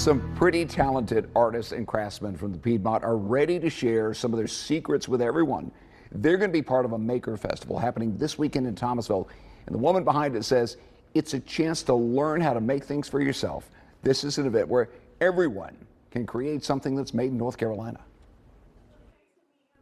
Some pretty talented artists and craftsmen from the Piedmont are ready to share some of their secrets with everyone. They're going to be part of a Maker Festival happening this weekend in Thomasville. And the woman behind it says it's a chance to learn how to make things for yourself. This is an event where everyone can create something that's made in North Carolina.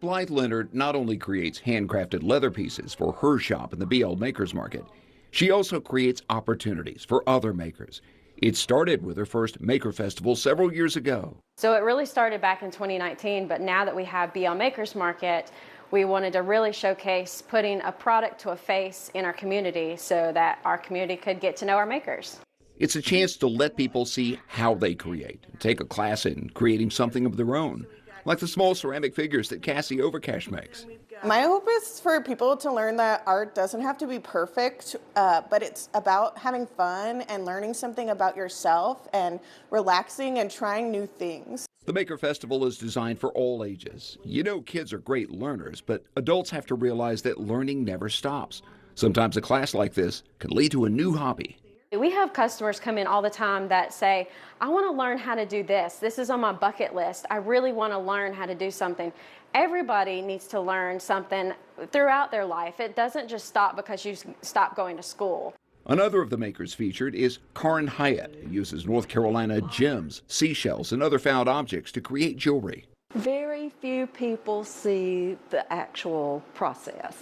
Blythe Leonard not only creates handcrafted leather pieces for her shop in the BL Makers Market, she also creates opportunities for other makers. It started with her first Maker Festival several years ago. So it really started back in 2019, but now that we have BL Makers Market, we wanted to really showcase putting a product to a face in our community so that our community could get to know our makers. It's a chance to let people see how they create, take a class in creating something of their own, like the small ceramic figures that Cassie Overcash makes. My hope is for people to learn that art doesn't have to be perfect, but it's about having fun and learning something about yourself and relaxing and trying new things. The Maker Festival is designed for all ages. You know, kids are great learners, but adults have to realize that learning never stops. Sometimes a class like this can lead to a new hobby. We have customers come in all the time that say, I want to learn how to do this. This is on my bucket list. I really want to learn how to do something. Everybody needs to learn something throughout their life. It doesn't just stop because you stop going to school. Another of the makers featured is Karin Hyatt, who uses North Carolina gems, seashells, and other found objects to create jewelry. Very few people see the actual process.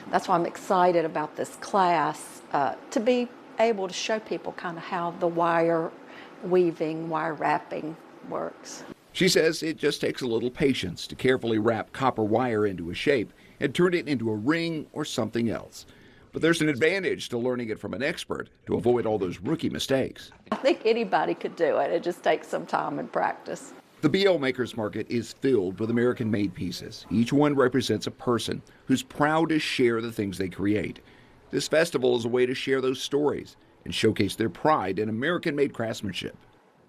That's why I'm excited about this class, to be able to show people kind of how the wire weaving, wire wrapping works. She says it just takes a little patience to carefully wrap copper wire into a shape and turn it into a ring or something else. But there's an advantage to learning it from an expert to avoid all those rookie mistakes. I think anybody could do it. It just takes some time and practice. The BL Makers Market is filled with American-made pieces. Each one represents a person who's proud to share the things they create. This festival is a way to share those stories and showcase their pride in American-made craftsmanship.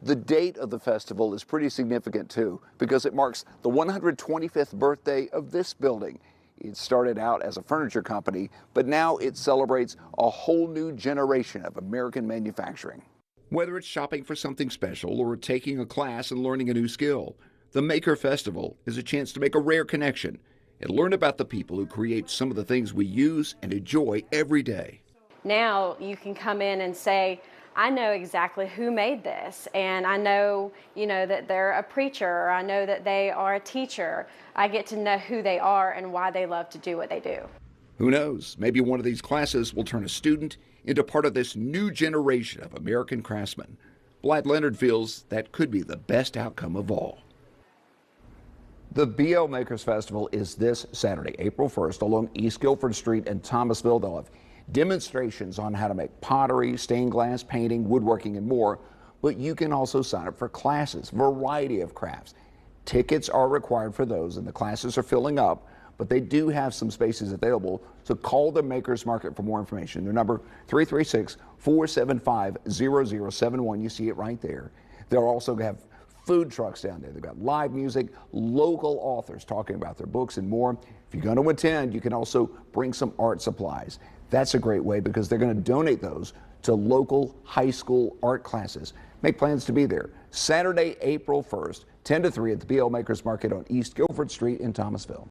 The date of the festival is pretty significant too, because it marks the 125th birthday of this building. It started out as a furniture company, but now it celebrates a whole new generation of American manufacturing. Whether it's shopping for something special or taking a class and learning a new skill, the Maker Festival is a chance to make a rare connection and learn about the people who create some of the things we use and enjoy every day. Now you can come in and say, I know exactly who made this, and I know, that they're a preacher, or I know that they are a teacher. I get to know who they are and why they love to do what they do. Who knows? Maybe one of these classes will turn a student into part of this new generation of American craftsmen. Blythe Leonard feels that could be the best outcome of all. The BL Makers Festival is this Saturday, April 1st, along East Guilford Street in Thomasville. They'll have demonstrations on how to make pottery, stained glass, painting, woodworking, and more. But you can also sign up for classes, variety of crafts. Tickets are required for those, and the classes are filling up, but they do have some spaces available. So call the Makers Market for more information. Their number, 336-475-0071. You see it right there. They'll also have food trucks down there. They've got live music, local authors talking about their books and more. If you're going to attend, you can also bring some art supplies. That's a great way because they're going to donate those to local high school art classes. Make plans to be there. Saturday, April 1st, 10 to 3 at the BL Makers Market on East Guilford Street in Thomasville.